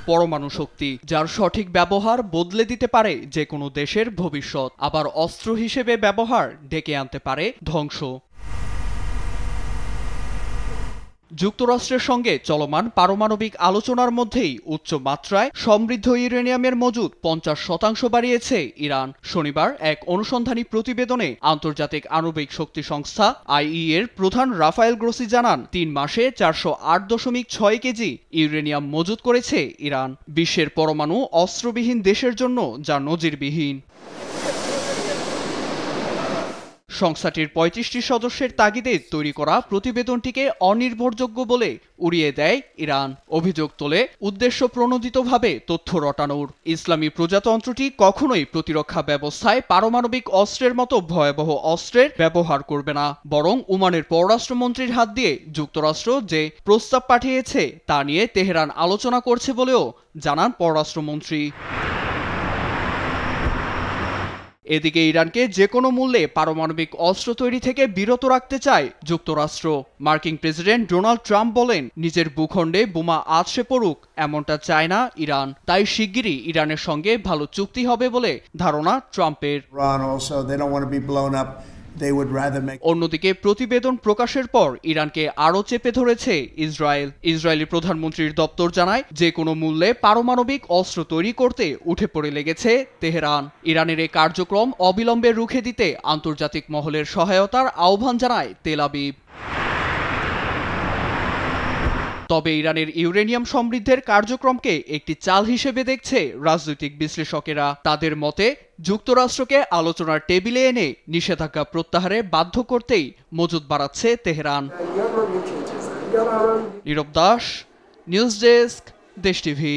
পরমাণু শক্তি, যার সঠিক ব্যবহার বদলে দিতে পারে যে কোনো দেশের ভবিষ্যৎ। আবার অস্ত্র হিসেবে ব্যবহার ডেকে আনতে পারে ধ্বংস। যুক্তরাষ্ট্রের সঙ্গে চলমান পারমাণবিক আলোচনার মধ্যেই উচ্চ মাত্রায় সমৃদ্ধ ইউরেনিয়ামের মজুদ ৫০% বাড়িয়েছে ইরান। শনিবার এক অনুসন্ধানী প্রতিবেদনে আন্তর্জাতিক আণবিক শক্তি সংস্থা আইইএ এর প্রধান রাফায়েল গ্রোসি জানান, ৩ মাসে ৪০৮.৬ কেজি ইউরেনিয়াম মজুদ করেছে ইরান, বিশ্বের পরমাণু অস্ত্রবিহীন দেশের জন্য যা নজিরবিহীন। সংস্থাটির ৩৫টি সদস্যের তাগিদে তৈরি করা প্রতিবেদনটিকে অনির্ভরযোগ্য বলে উড়িয়ে দেয় ইরান। অভিযোগ তোলে উদ্দেশ্য প্রণোদিতভাবে তথ্য রটানোর। ইসলামী প্রজাতন্ত্রটি কখনোই প্রতিরক্ষা ব্যবস্থায় পারমাণবিক অস্ত্রের মতো ভয়াবহ অস্ত্রের ব্যবহার করবে না, বরং ওমানের পররাষ্ট্রমন্ত্রীর হাত দিয়ে যুক্তরাষ্ট্র যে প্রস্তাব পাঠিয়েছে তা নিয়ে তেহরান আলোচনা করছে বলেও জানান পররাষ্ট্রমন্ত্রী। এদিকে ইরানকে যে কোনো মূল্যে পারমাণবিক অস্ত্র তৈরি থেকে বিরত রাখতে চায় যুক্তরাষ্ট্র। মার্কিন প্রেসিডেন্ট ডোনাল্ড ট্রাম্প বলেন, নিজের ভূখণ্ডে বোমা আছড়ে পড়ুক এমনটা চায় না ইরান, তাই শিগগিরই ইরানের সঙ্গে ভালো চুক্তি হবে বলে ধারণা ট্রাম্পের। অন্যদিকে প্রতিবেদন প্রকাশের পর ইরানকে আরও চেপে ধরেছে ইসরায়েল। ইসরায়েলি প্রধানমন্ত্রীর দপ্তর জানায়, যে কোনো মূল্যে পারমাণবিক অস্ত্র তৈরি করতে উঠে পড়ে লেগেছে তেহরান। ইরানের এই কার্যক্রম অবিলম্বে রুখে দিতে আন্তর্জাতিক মহলের সহায়তার আহ্বান জানায় তেল আবিব। তবে ইরানের ইউরেনিয়াম সমৃদ্ধের কার্যক্রমকে একটি চাল হিসেবে দেখছে রাজনৈতিক বিশ্লেষকেরা। তাদের মতে, যুক্তরাষ্ট্রকে আলোচনার টেবিলে এনে নিষেধাজ্ঞা প্রত্যাহারে বাধ্য করতেই মজুদ বাড়াচ্ছে তেহরান। নীরব দাস, নিউজ ডেস্ক, দেশ টিভি।